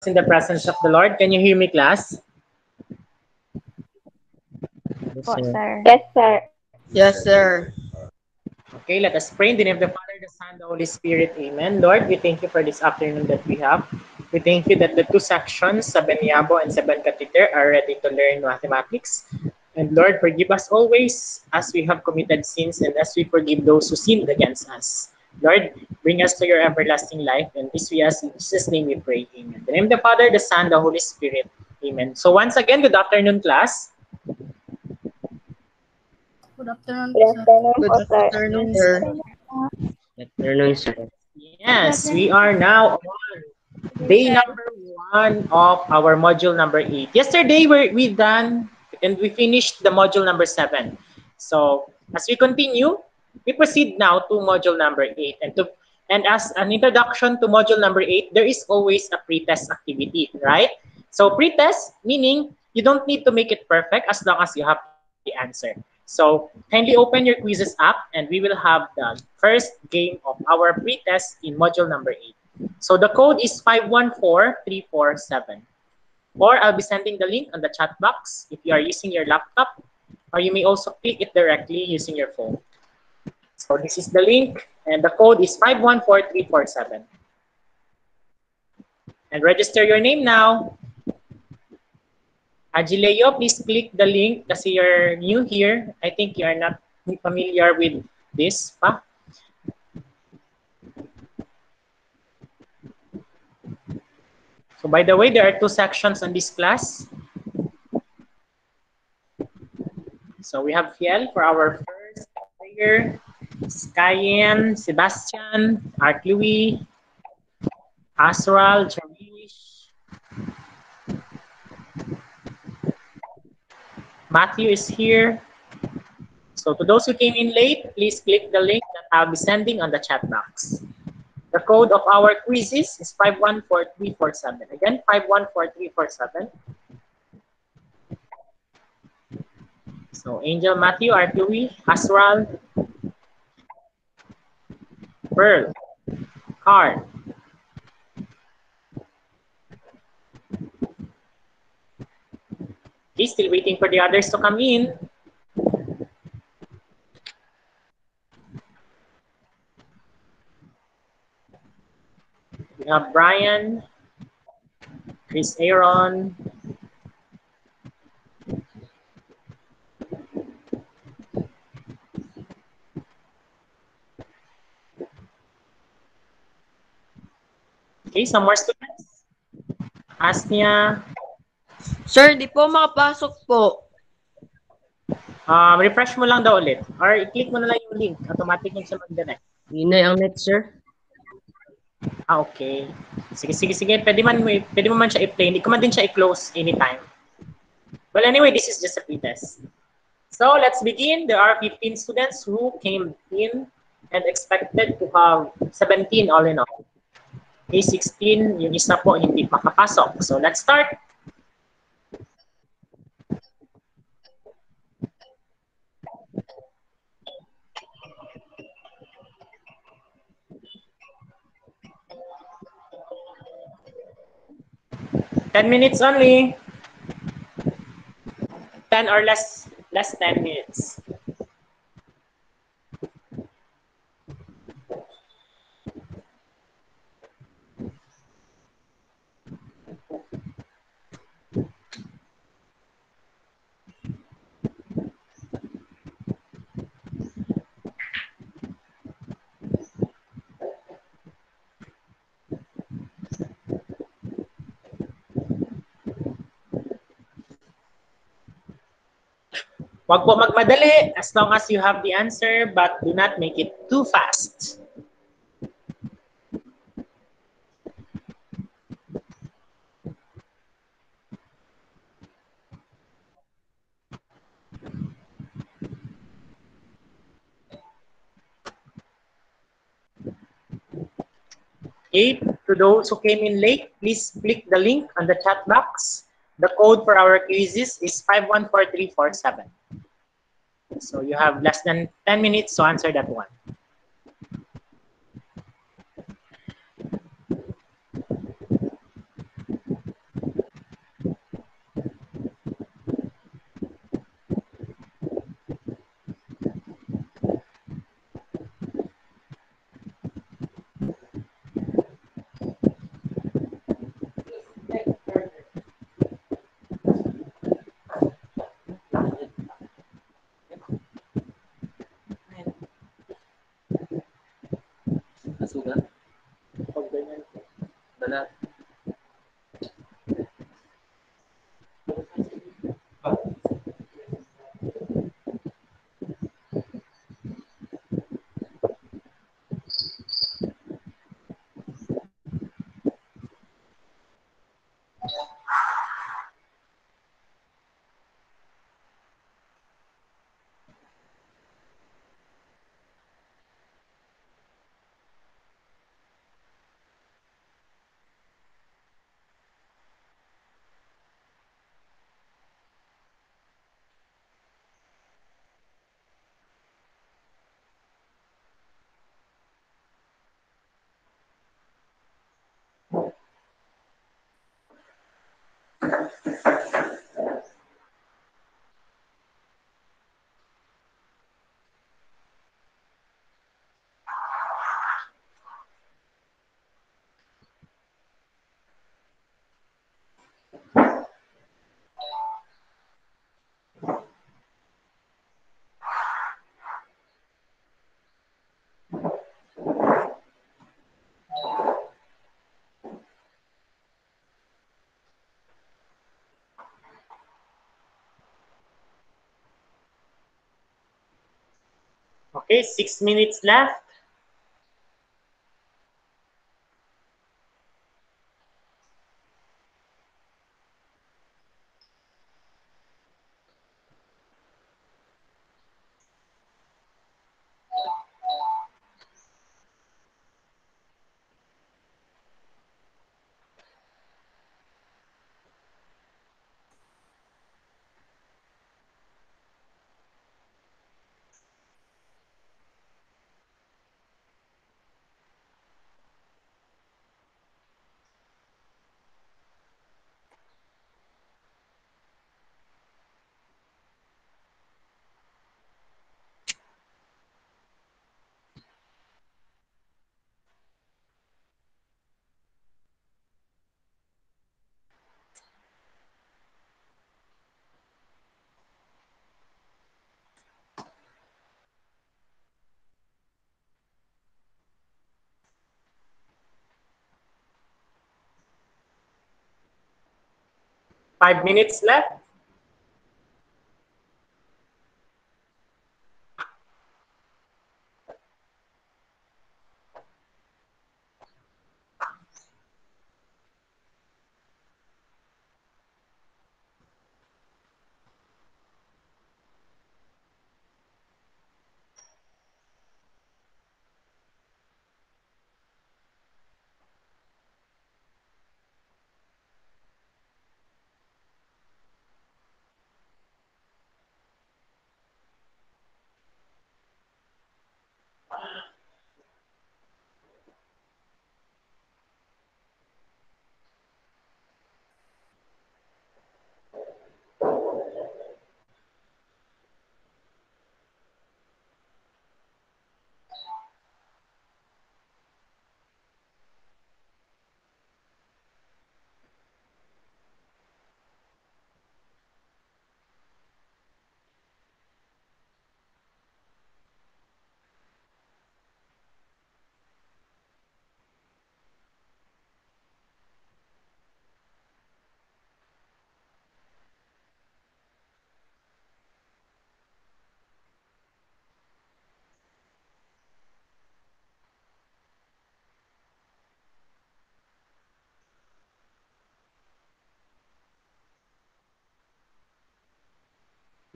in the presence of the Lord. Can you hear me, class? Yes, Po, sir. sir. Yes, sir. Yes, sir. Okay, let us pray in the name of the Father, the Son, the Holy Spirit. Amen. Lord, we thank you for this afternoon that we have. We thank you that the two sections, Saben Yabo and Saben Katiter, are ready to learn mathematics. And Lord, forgive us always as we have committed sins and as we forgive those who sinned against us. Lord, bring us to your everlasting life. And this we ask in Jesus' name we pray. Amen. In the name of the Father, the Son, the Holy Spirit. Amen. So once again, good afternoon, class. Good afternoon, Good sir. afternoon Good po, sir. afternoon, sir. Good afternoon, sir. Yes, we are now on day number 1 of our module number 8. Yesterday, we done and we finished the module number 7. So as we continue, we proceed now to module number 8. And as an introduction to module number 8, there is always a pre-test activity, right? So pre-test meaning you don't need to make it perfect as long as you have the answer. So kindly open your quizzes app and we will have the first game of our pre-test in module number 8. So the code is 514347. Or I'll be sending the link on the chat box if you are using your laptop, or you may also click it directly using your phone. So this is the link, and the code is 514347. And register your name now. Agileo, please click the link kasi you're new here. I think you are not familiar with this pa. So by the way, there are two sections on this class. So we have Fiel for our first player, Skyen, Sebastian, Art Louis, Asral, Jarish, Matthew is here. So to those who came in late, please click the link that I'll be sending on the chat box. The code of our quizzes is 514347. Again, 514347. So Angel, Matthew, Art Louis, Asral, Pearl, Carl. Okay, still waiting for the others to come in. We have Brian, Chris Aaron, okay, some more students. Asnia, Sir, di po makapasok po. refresh mo lang daw ulit. Or i-click mo na lang yung link. Automatic yung siya mag-direct. Hinay ang net, sir. Okay. Sige. Pwede mo man siya i-play. Hindi ko man din siya i-close anytime. Well, anyway, this is just a pretest. So, let's begin. There are 15 students who came in and expected to have 17 all in all. Okay, 16, yung isa po hindi makapasok. So, let's start. Ten minutes only. 10 or less 10 minutes. Wag po magmadali as long as you have the answer, but do not make it too fast. Okay, to those who came in late, please click the link on the chat box. The code for our quizzes is 514347. So you have less than 10 minutes to answer that one. Okay, 6 minutes left. Five minutes left.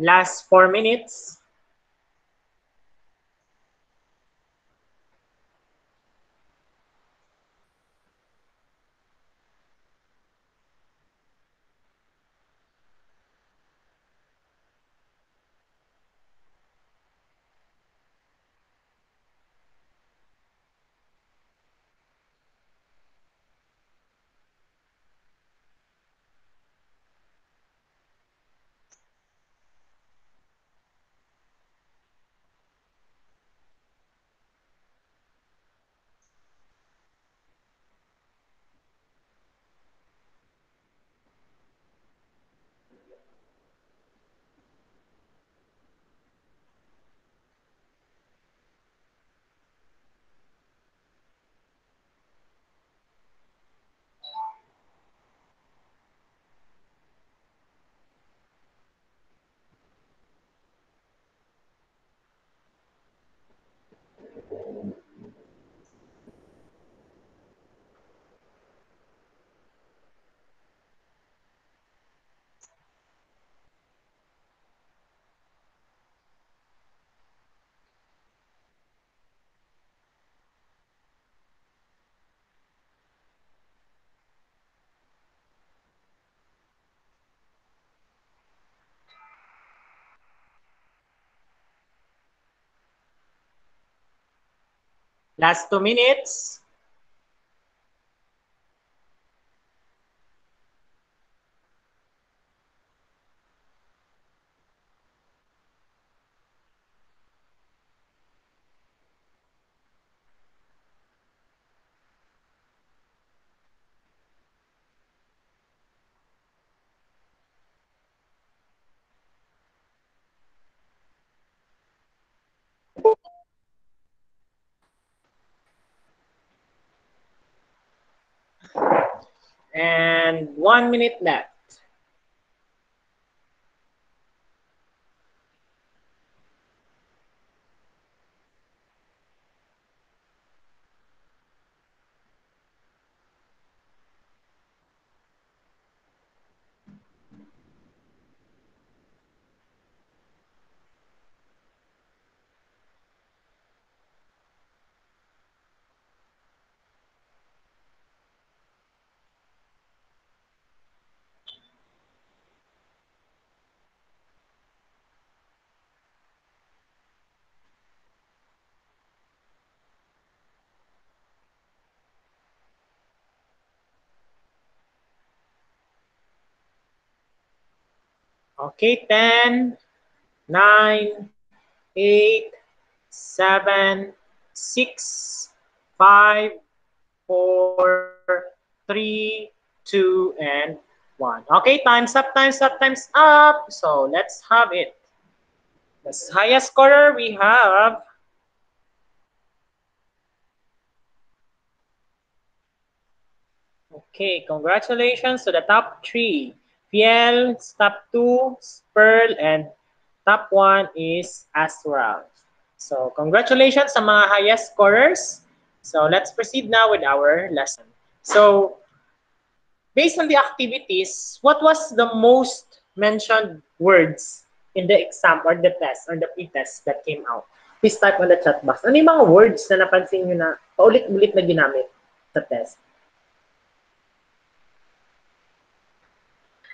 Last 4 minutes. Last 2 minutes. And 1 minute left. Okay, 10, 9, 8, 7, 6, 5, 4, 3, 2, and 1. Okay, time's up, time's up, time's up. So let's have it. The highest scorer we have okay, congratulations to the top 3. Fiel, top 2, Pearl, and top 1 is Astral. So congratulations sa mga highest scorers. So let's proceed now with our lesson. So based on the activities, what was the most mentioned words in the exam or the test or the pre-test that came out? Please type on the chat box. Ano yung mga words na napansin nyo na paulit-ulit na ginamit sa test?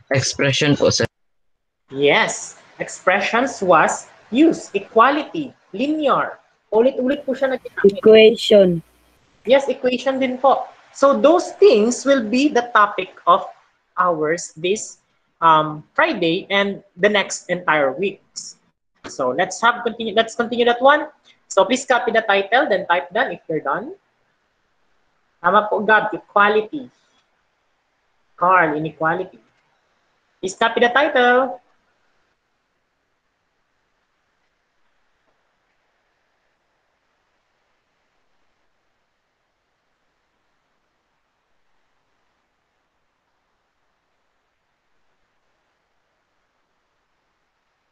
Expression po, sir. Yes, expressions was used. Equality, linear. Ulit-ulit po siya nagkinamit. Equation. Yes, equation din po. So those things will be the topic of ours this Friday and the next entire weeks. So let's continue that one. So please copy the title, then type done if you're done. Tama po, Gab, equality. Carl, inequality. Please copy the title.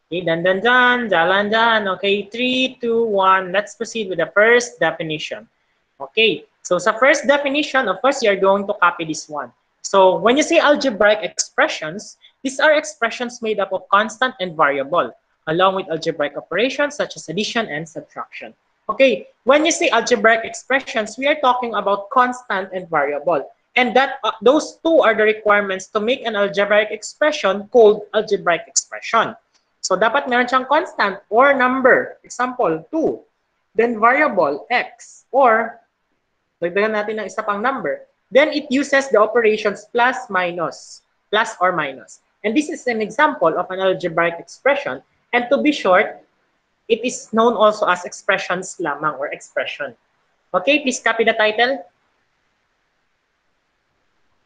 Okay, jalan dyan. Okay, 3, 2, 1. Let's proceed with the first definition. Okay, so sa first definition, of course, you're going to copy this one. So when you say algebraic expressions, these are expressions made up of constant and variable, along with algebraic operations such as addition and subtraction. Okay, when you say algebraic expressions, we are talking about constant and variable. And that those two are the requirements to make an algebraic expression called algebraic expression. So dapat meron siyang constant or number. Example, 2. Then variable, x. Or, dagdagan natin ng isa pang number. Then it uses the operations plus, minus. Plus or minus. And this is an example of an algebraic expression. And to be short, it is known also as expressions lamang or expression. Okay, please copy the title.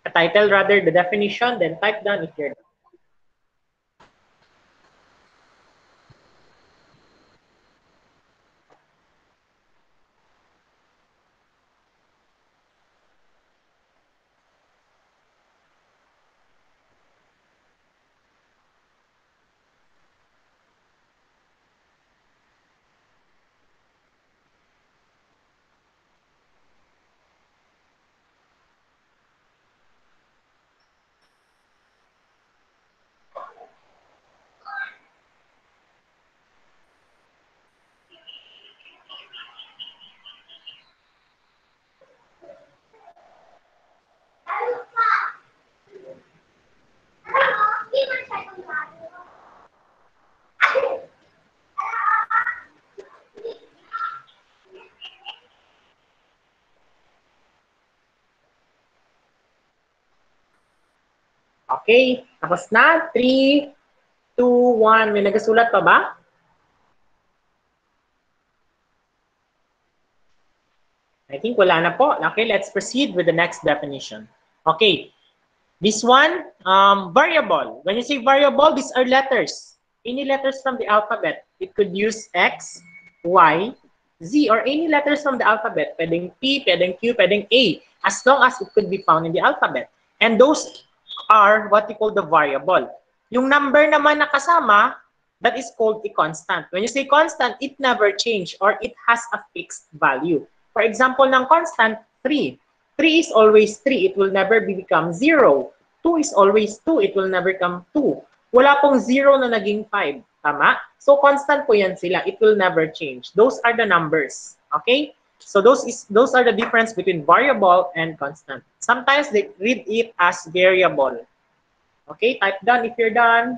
The title rather, the definition, then type down if you're done. Okay, tapos na. 3, 2, 1. May nagasulat pa ba? I think wala na po. Okay, let's proceed with the next definition. Okay, this one, variable. When you say variable, these are letters. Any letters from the alphabet. It could use X, Y, Z, or any letters from the alphabet. Pwedeng P, pwedeng Q, pwedeng A. As long as it could be found in the alphabet. And those are what we call the variable. Yung number naman na kasama, that is called a constant. When you say constant, it never change or it has a fixed value. For example, ng constant, 3. 3 is always 3. It will never become 0. 2 is always 2. It will never become 2. Wala pong 0 na naging 5. Tama? So, constant po yan sila. It will never change. Those are the numbers. Okay? So, those are the difference between variable and constant. Sometimes they read it as variable. Okay? Type done if you're done.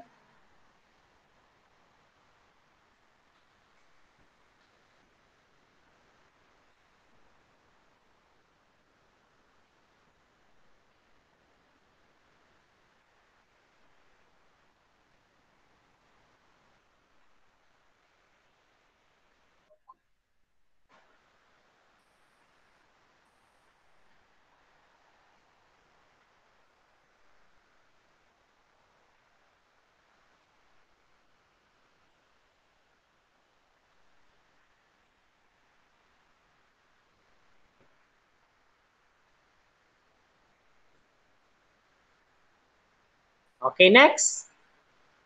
Okay, next.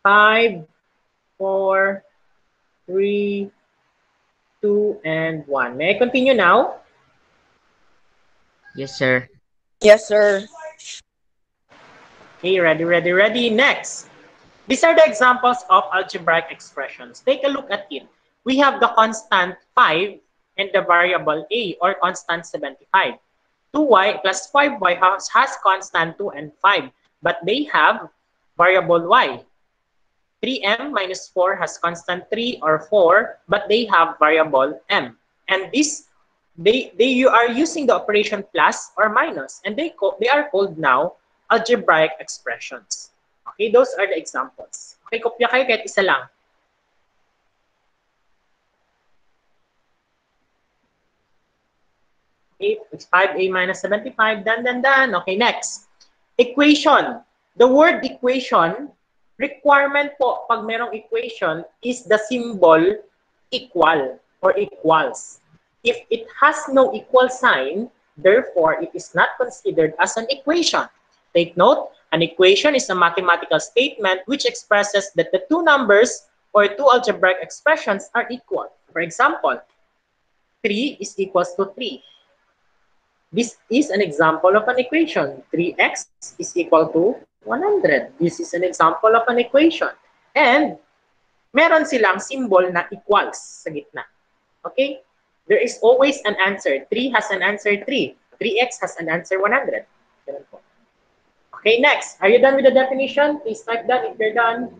5, 4, 3, 2, and 1. May I continue now? Yes, sir. Yes, sir. Okay, ready. Next. These are the examples of algebraic expressions. Take a look at it. We have the constant 5 and the variable a, or constant 75. 2y plus 5y has constant 2 and 5, but they have variable y. 3m minus 4 has constant 3 or 4, but they have variable m. And this, you are using the operation plus or minus, and they are called now algebraic expressions. Okay, those are the examples. Okay, kopya kayo kahit isa lang. Okay, it's 5a minus 75, done. Okay, next. Equation. The word equation, requirement po pag merong equation is the symbol equal or equals. If it has no equal sign, therefore it is not considered as an equation. Take note, an equation is a mathematical statement which expresses that the two numbers or two algebraic expressions are equal. For example, 3 is equals to 3. This is an example of an equation. 3x is equal to 100. This is an example of an equation. And meron silang symbol na equals sa gitna. Okay? There is always an answer. 3 has an answer 3. 3x has an answer 100. Ganun po. Okay, next. Are you done with the definition? Please type that if you're done.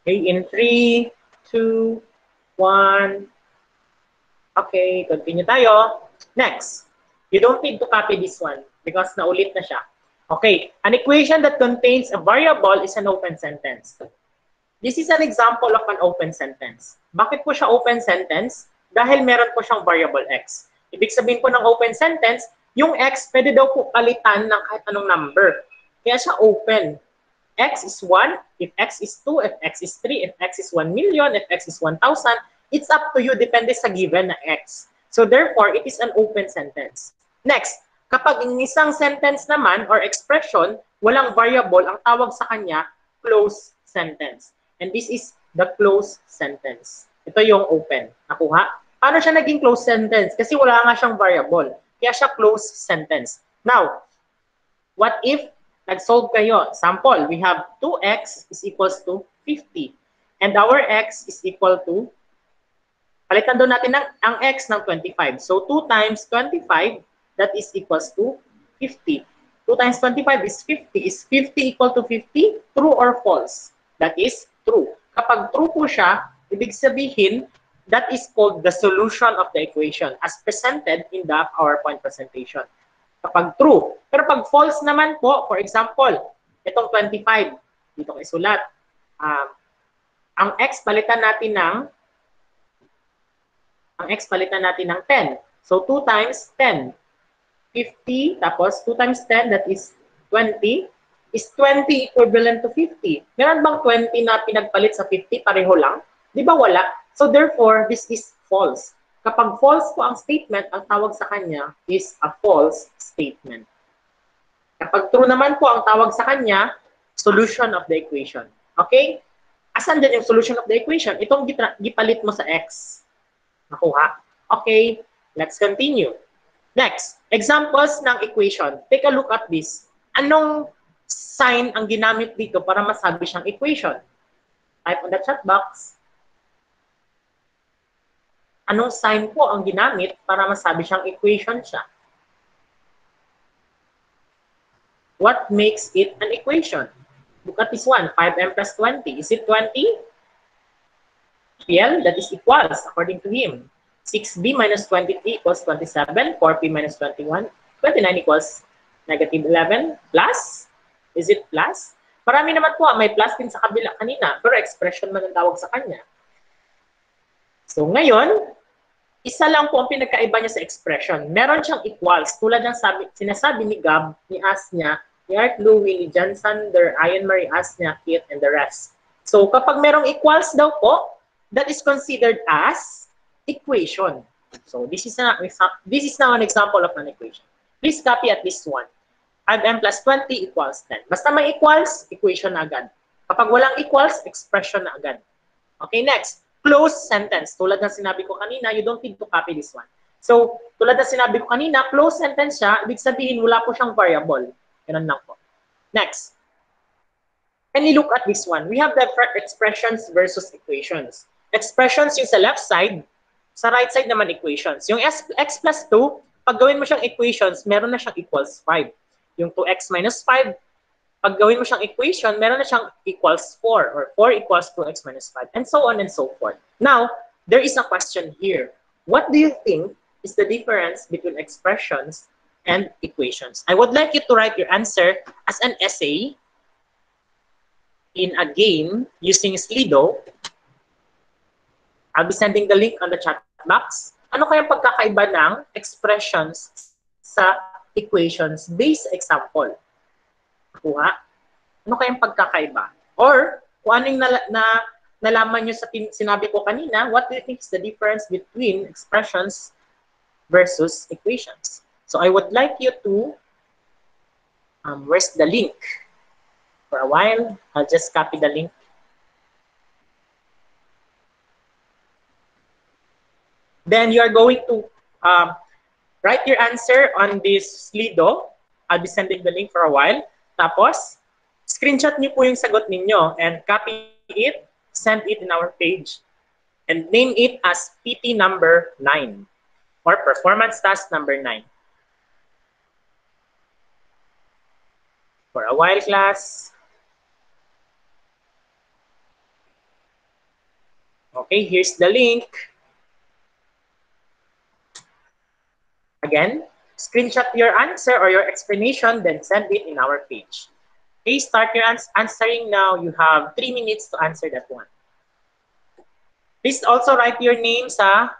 Okay, in 3, 2, 1. Okay, continue tayo. Next. You don't need to copy this one because naulit na siya. Okay, an equation that contains a variable is an open sentence. This is an example of an open sentence. Bakit po siya open sentence? Dahil meron po siyang variable x. Ibig sabihin po ng open sentence, yung x pwede daw po palitan ng kahit anong number. Kaya siya open. X is 1, if x is 2, if x is 3, if x is 1 million, if x is 1,000, it's up to you, depende sa given na x. So therefore, it is an open sentence. Next, kapag ang isang sentence naman or expression, walang variable, ang tawag sa kanya, closed sentence. And this is the closed sentence. Ito yung open. Nakuha? Paano siya naging closed sentence? Kasi wala nga siyang variable. Kaya siya closed sentence. Now, what if nag-solve kayo? Sample, we have 2x is equals to 50. And our x is equal to, palitan doon natin ang x ng 25. So 2 times 25, that is equals to 50. 2 times 25 is 50. Is 50 equal to 50? True or false? That is true. Kapag true po siya, ibig sabihin, that is called the solution of the equation as presented in the PowerPoint presentation. Kapag true. Pero pag false naman po, for example, itong 25, dito ko isulat. Ang x, palitan natin ng Ang x palitan natin ng 10. So 2 times 10. 50, tapos 2 times 10, that is 20. Is 20 equivalent to 50? Meron bang 20 na pinagpalit sa 50? Pareho lang? Di ba wala? So therefore, this is false. Kapag false po ang statement, ang tawag sa kanya is a false statement. Kapag true naman po ang tawag sa kanya, solution of the equation. Okay? Asan din yung solution of the equation? Itong gipalit mo sa x. Nakuha. Okay, let's continue. Next, examples ng equation. Take a look at this. Anong sign ang ginamit dito para masabi siyang equation? Type on the chat box. Anong sign po ang ginamit para masabi siyang equation siya? What makes it an equation? Look at this one, 5m plus 20. Is it 20? PL, that is equals, according to him. 6b minus 23 equals 27. 4p minus 21. 29 equals negative 11. Plus? Is it plus? Marami naman po, may plus din sa kabila kanina, pero expression man ang tawag sa kanya. So ngayon, isa lang po ang pinagkaiba niya sa expression. Meron siyang equals, tulad ng sinasabi ni Gab, ni Asnya, ni Art Louie, ni John Sander, Ian Marie Asnya, Kit, and the rest. So kapag merong equals daw po, that is considered as equation. So this is now an example of an equation. Please copy at least one. 5m plus 20 equals 10. Basta may equals, equation na agad. Kapag walang equals, expression na agad. Okay, next. Closed sentence. Tulad ng sinabi ko kanina, you don't need to copy this one. So, tulad ng sinabi ko kanina, closed sentence siya, ibig sabihin wala po siyang variable. Ganun lang po. Next. Can you look at this one? We have the expressions versus equations. Expressions yung sa left side, sa right side naman equations. Yung x plus 2, pag gawin mo siyang equations, meron na siyang equals 5. Yung 2x minus 5, pag gawin mo siyang equation, meron na siyang equals 4 or 4 equals 2x minus 5 and so on and so forth. Now, there is a question here. What do you think is the difference between expressions and equations? I would like you to write your answer as an essay in a game using Slido. I'll be sending the link on the chat box. Ano kayang pagkakaiba ng expressions sa equations based example? Kuha. Ano kayang pagkakaiba? Or, kung ano yung nalaman nyo sa sinabi ko kanina, what do you think is the difference between expressions versus equations? So, I would like you to, where's the link? For a while, I'll just copy the link. Then, you are going to write your answer on this Slido. I'll be sending the link for a while. Tapos, screenshot niyo po yung sagot ninyo and copy it, send it in our page, and name it as PT number 9 or performance task number 9. For a while, class. Okay, here's the link. Again, screenshot your answer or your explanation, then send it in our page. Okay, start your answering now. You have 3 minutes to answer that one. Please also write your name sa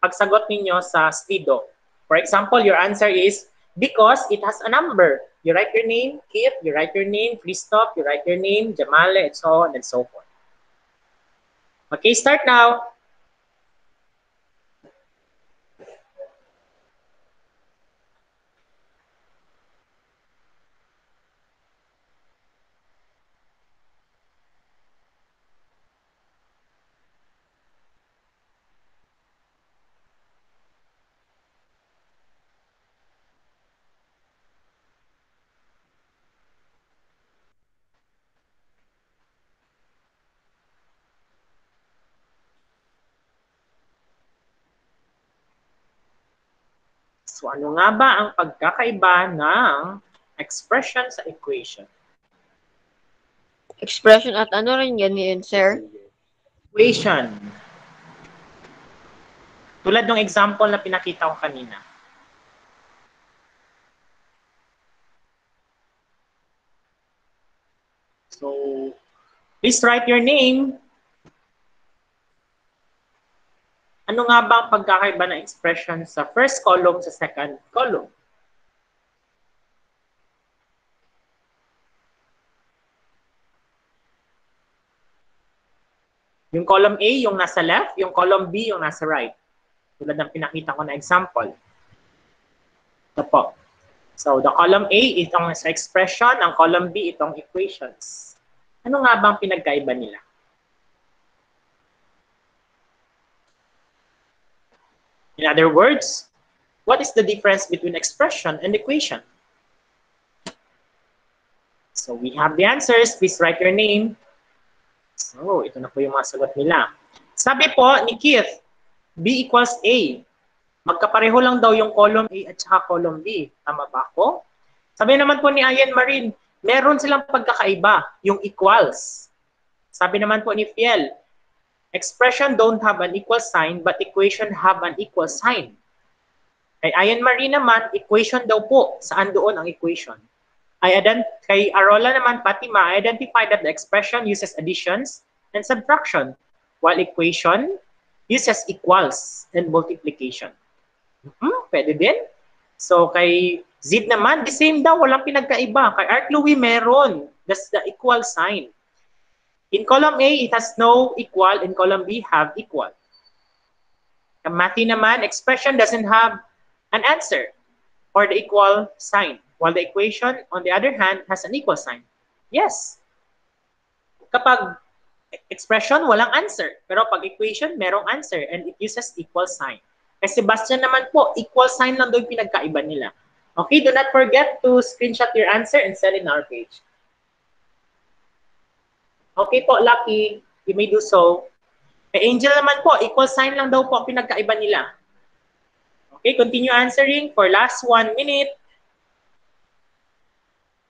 pagsagot ninyo sa Slido. For example, your answer is because it has a number. You write your name, Kit, you write your name, Christoph, you write your name, Jamale, and so on and so forth. Okay, start now. So ano nga ba ang pagkakaiba ng expression sa equation? Expression at ano rin yan yun, sir? Equation. Tulad ng example na pinakita ko kanina. So, please write your name. Ano Ano nga ba ang pagkakaiba ng expression sa first column sa second column? Yung column A, yung nasa left, yung column B, yung nasa right. Tulad ng pinakita ko na example. Ito po. So, the column A, itong sa expression, ang column B, itong equations. Ano nga ba ang pinagkaiba nila? In other words, what is the difference between expression and equation? So, we have the answers. Please write your name. So, ito na po yung mga sagot nila. Sabi po ni Keith, B equals A. Magkapareho lang daw yung column A at saka column B. Tama ba ako? Sabi naman po ni Ayan Marin, meron silang pagkakaiba, yung equals. Sabi naman po ni Fiel, expression don't have an equal sign but equation have an equal sign. Kay Ayan Marie naman, equation daw po. Saan doon ang equation? Kay Arola naman, Fatima, I identified that the expression uses additions and subtraction, while equation uses equals and multiplication. Pwede din. So, kay Zid naman, the same daw, walang pinagkaiba. Kay Art Louis, meron. That's the equal sign. In column A, it has no equal. In column B, have equal. Kay Matthew naman, expression doesn't have an answer or the equal sign, while the equation, on the other hand, has an equal sign. Yes. Kapag expression, walang answer. Pero pag equation, merong answer and it uses equal sign. Kay Sebastian naman po, equal sign lang doon pinagkaiba nila. Okay, do not forget to screenshot your answer and send it in our page. Okay po, Lucky, you may do so. Kay Angel naman po, equal sign lang daw po pinagkaiba nila. Okay, continue answering for last 1 minute.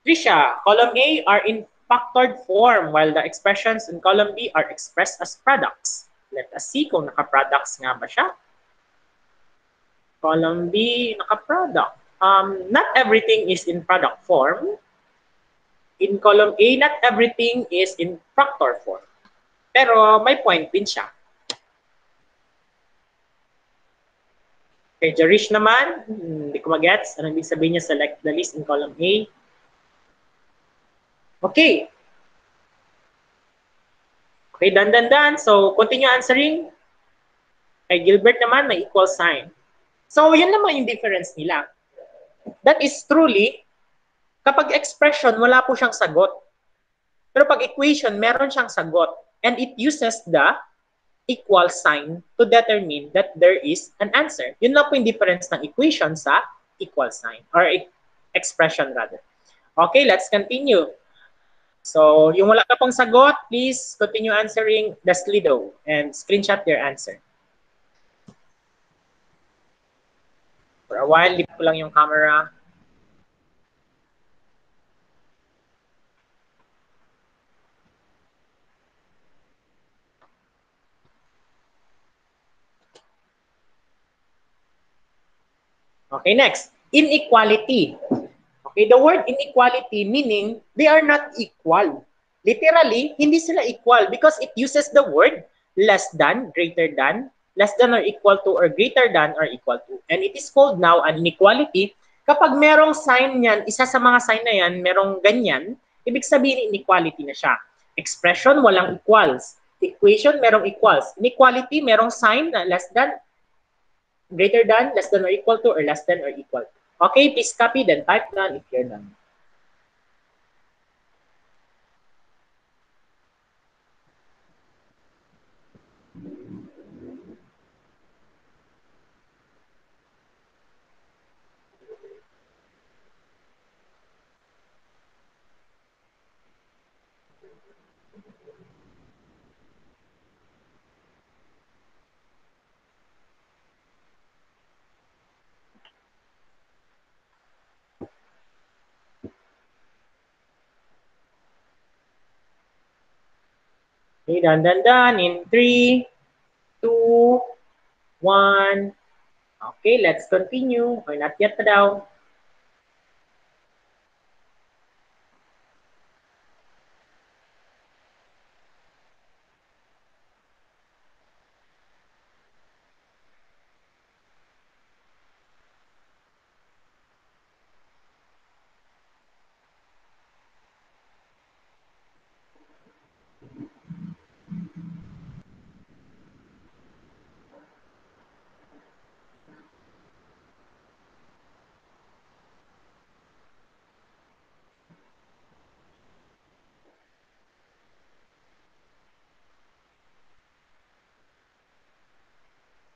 Trisha, column A are in factored form while the expressions in column B are expressed as products. Let us see kung naka-products nga ba siya. Column B, naka-product. Not everything is in product form. In column A, not everything is in factor form. Pero may point din siya. Kay Jarish naman, hindi ko mag-gets. Anong ibig sabihin niya, select the list in column A. Okay. Okay, done. So, continue answering. Kay Gilbert naman, may equal sign. So, yun naman yung difference nila. That is truly, kapag expression, wala po siyang sagot. Pero pag equation, meron siyang sagot. And it uses the equal sign to determine that there is an answer. Yun lang po yung difference ng equation sa equal sign or expression rather. Okay, let's continue. So, yung wala ka pong sagot, please continue answering the Slido and screenshot your answer. For a while, lipat ko lang yung camera. Okay, next. Inequality. Okay, the word inequality meaning they are not equal. Literally, hindi sila equal because it uses the word less than, greater than, less than or equal to, or greater than or equal to. And it is called now an inequality. Kapag merong sign niyan, isa sa mga sign na yan, merong ganyan, ibig sabihin inequality na siya. Expression, walang equals. Equation, merong equals. Inequality, merong sign na less than, greater than, less than or equal to, or less than or equal to. Okay, please copy, then type none if you're done. Okay, done. In 3, 2, 1. Okay, let's continue. Or not yet pa daw.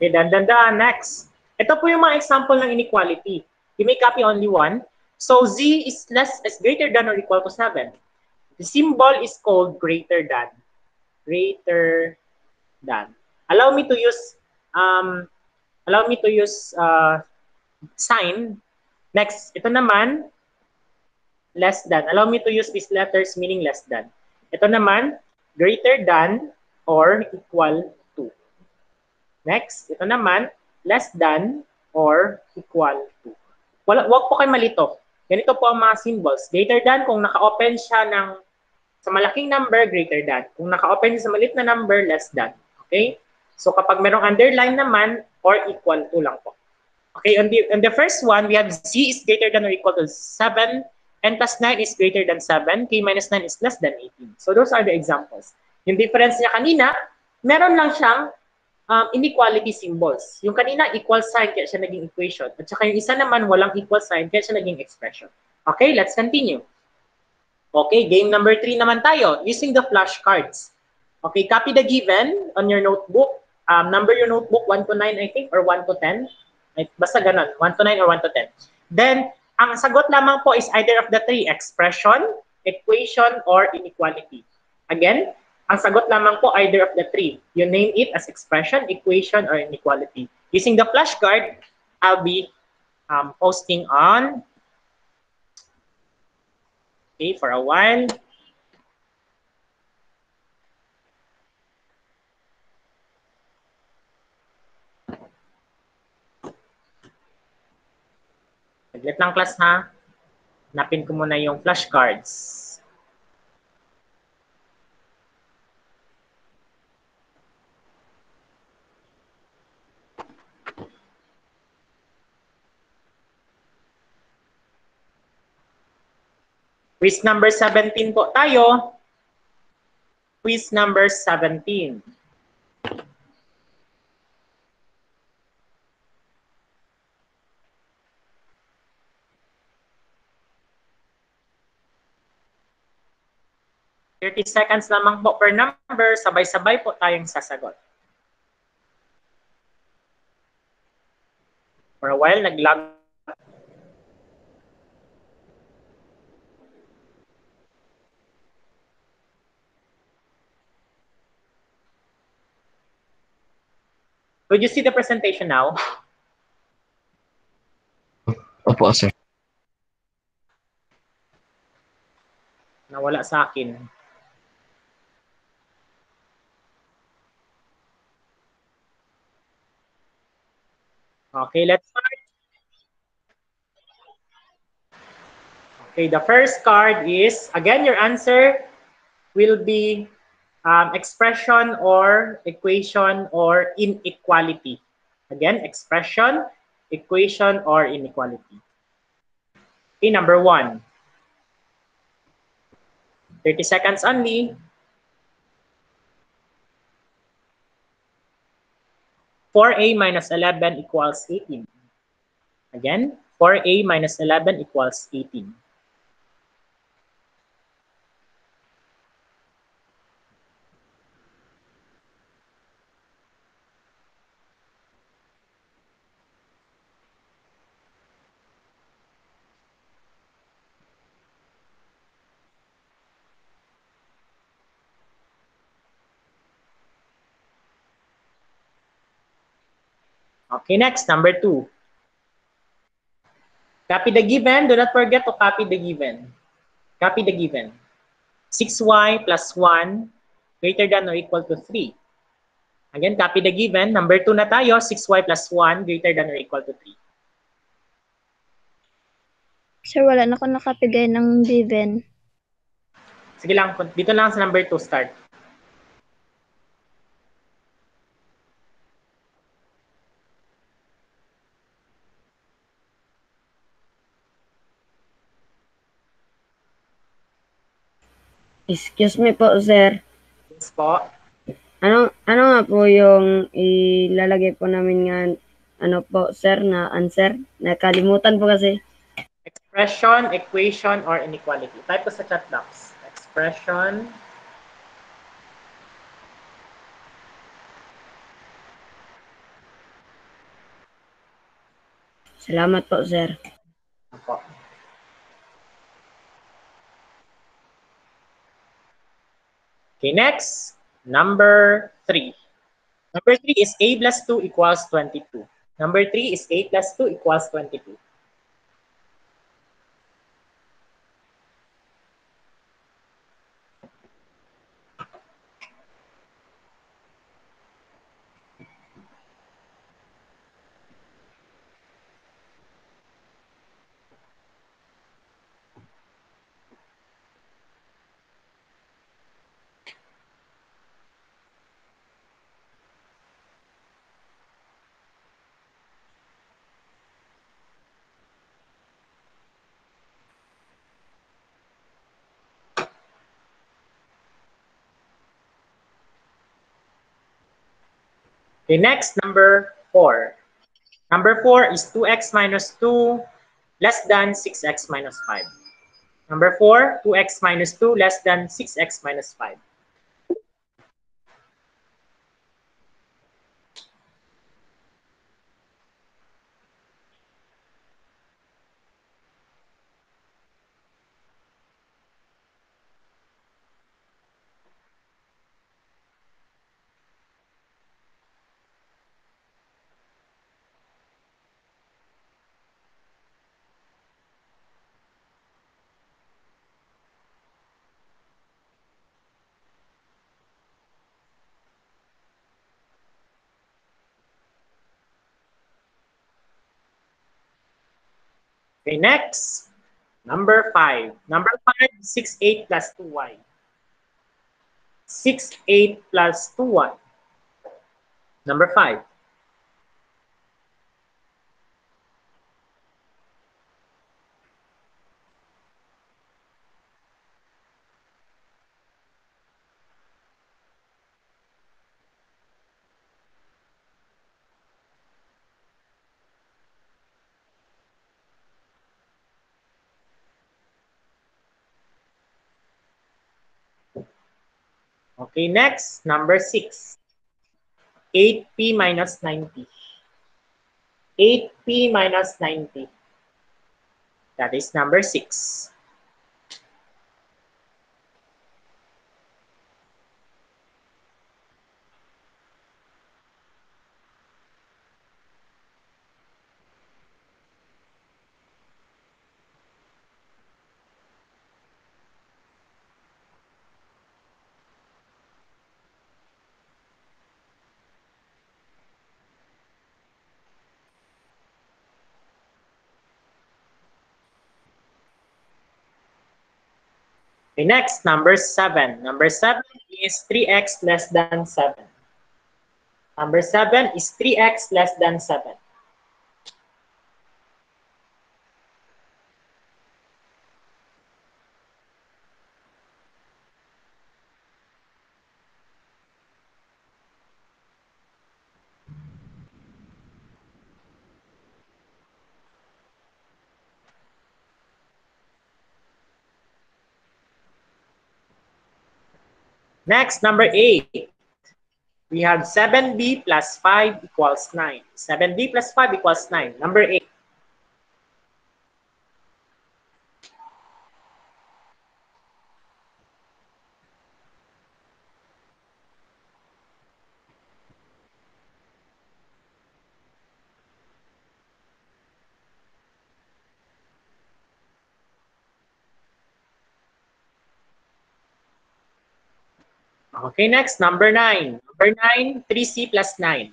Okay, done. Next. Ito po yung mga example ng inequality. You may copy only one. So, z is greater than or equal to 7. The symbol is called greater than. Greater than. Allow me to use sign. Next, ito naman, less than. Allow me to use these letters meaning less than. Ito naman, greater than or equal to. Next, ito naman, less than or equal to. Wag po kayo malito. Ganito po ang mga symbols. Greater than, kung naka-open siya sa malaking number, greater than. Kung naka-open siya sa maliit na number, less than. Okay? So kapag merong underline naman, or equal to lang po. Okay, on the first one, we have z is greater than or equal to 7, n plus 9 is greater than 7, k minus 9 is less than 18. So those are the examples. Yung difference niya kanina, meron lang siyang inequality symbols. Yung kanina, equal sign, kaya siya naging equation. At saka yung isa naman, walang equal sign, kaya siya naging expression. Okay, let's continue. Okay, game number 3 naman tayo, using the flashcards. Okay, copy the given on your notebook. Number your notebook 1 to 9, I think, or 1 to 10. Basta ganun, 1 to 9 or 1 to 10. Then, ang sagot lamang po is either of the three, expression, equation, or inequality. Again, ang sagot lamang po either of the three. You name it as expression, equation, or inequality. Using the flashcard, I'll be posting on for a while. Saglit lang class ha. Napin ko muna yung flashcards. Quiz number 17 po tayo. Quiz number 17. Seconds lamang po per number, sabay-sabay po tayong sasagot. For a while, nag-lag. Could you see the presentation now? Opo, sir. Nawala sa akin. Okay, let's start. Okay, the first card is, again, your answer will be expression or equation or inequality. Again, expression, equation, or inequality. Okay, number 1. 30 seconds only. 4a minus 11 equals 18. Again, 4a minus 11 equals 18. Okay, next, number 2. Copy the given. Do not forget to copy the given. Copy the given. 6y plus 1 greater than or equal to 3. Again, copy the given. Number 2 na tayo. 6y plus 1 greater than or equal to 3. Sir, wala na ako nakapigay ng given. Sige lang, dito lang sa number 2 start. Excuse me po, sir. Yes po. Ano nga po yung ilalagay po namin nga, ano po, sir, na answer? Nakalimutan po kasi. Expression, equation, or inequality. Type ko sa chat box. Expression, Salamat po, sir. Opo. Okay, next, number 3. Number 3 is a plus 2 equals 22. Number 3 is a plus 2 equals 22. Okay, next, number 4. Number 4 is 2x minus 2 less than 6x minus 5. Number 4, 2x minus 2 less than 6x minus 5. Okay, next, number 5. Number 5, 6, 8 plus 2y. 6, 8 plus 2y. Number 5. Okay, next, number 6. 8p minus 90. 8p minus 90. That is number 6. Okay, next, number 7. Number 7 is 3x less than 7. Number 7 is 3x less than 7. Next, number 8. We have 7b plus 5 equals 9. 7b plus 5 equals 9. Number 8. Okay, next, number 9. Number 9, 3c plus 9.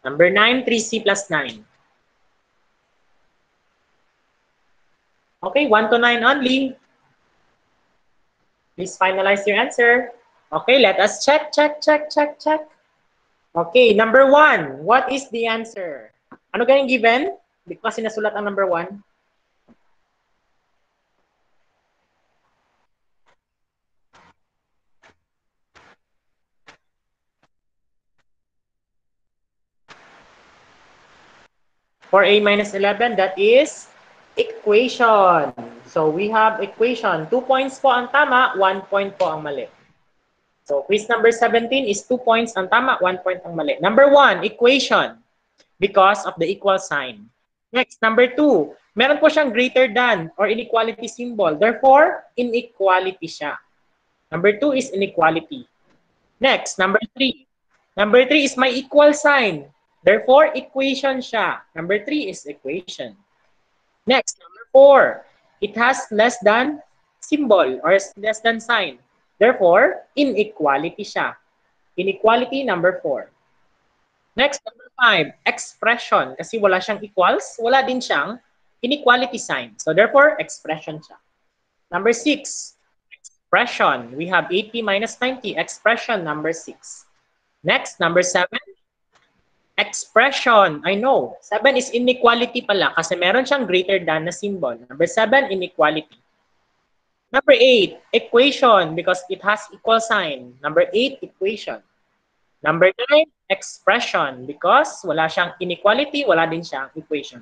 Number 9, 3c plus 9. Okay, 1 to 9 only. Please finalize your answer. Okay, let us check. Okay, number 1. What is the answer? Ano ganyan given? Hindi ko kasi nasulat ang number 1. For a minus 11, that is equation. So we have equation. 2 points po ang tama, 1 point po ang mali. So quiz number 17 is 2 points ang tama, 1 point ang mali. Number 1, equation. because of the equal sign. Next, number 2. Meron po siyang greater than or inequality symbol. Therefore, inequality siya. Number 2 is inequality. Next, number 3. Number 3 is may equal sign. Therefore, equation siya. Number 3 is equation. Next, number 4. It has less than symbol or less than sign. Therefore, inequality siya. Inequality number 4. Next, number 5. Expression. Kasi wala siyang equals, wala din siyang inequality sign. So, therefore, expression siya. Number 6. Expression. We have 80 minus 90. Expression number 6. Next, number 7. Expression. I know. 7 is inequality pala kasi meron siyang greater than na symbol. Number 7, inequality. Number 8, equation because it has equal sign. Number 8, equation. Number 9, expression because wala siyang inequality, wala din siyang equation.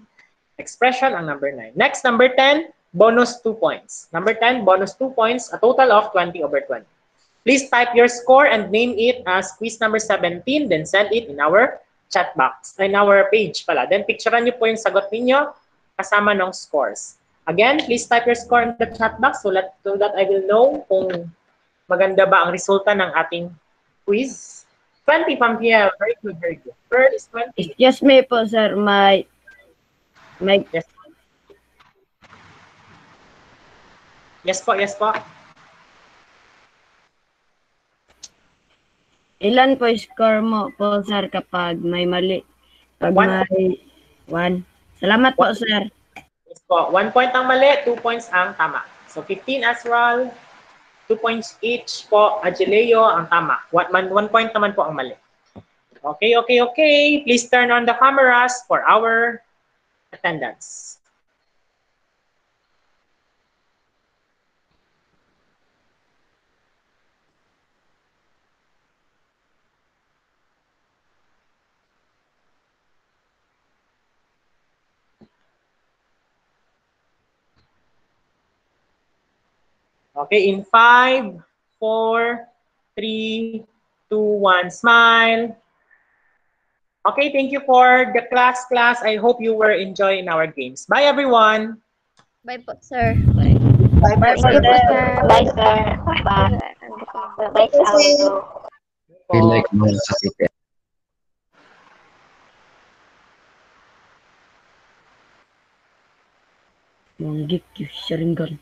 Expression ang number 9. Next, number 10, bonus 2 points. Number 10, bonus 2 points, a total of 20/20. Please type your score and name it as quiz number 17, then send it in our chat box, in our page pala. Then picturean niyo po yung sagot ninyo kasama ng scores. Again, please type your score in the chat box so that I will know kung maganda ba ang resulta ng ating quiz. 20 from Pierre. Very good, very good. First is 20. Excuse me po, sir. May Yes. Yes po, yes po. ilan po score mo po, sir, kapag may mali? Pag One. may 1. Salamat po, sir. Yes po. 1 point ang mali, 2 points ang tama. So 15 Asral, 2 points each po. Ageleo ang tama. 1 point naman po ang mali. Okay, okay, okay. Please turn on the cameras for our attendance. Okay, in 5, 4, 3, 2, 1, smile. Okay, thank you for the class. I hope you were enjoying our games. Bye, everyone. Bye po, sir. Bye po, Sige po, sir. sir. Bye, sir. Bye. Bye, sir. Feel like mga kasite. Manggik yung sharingan.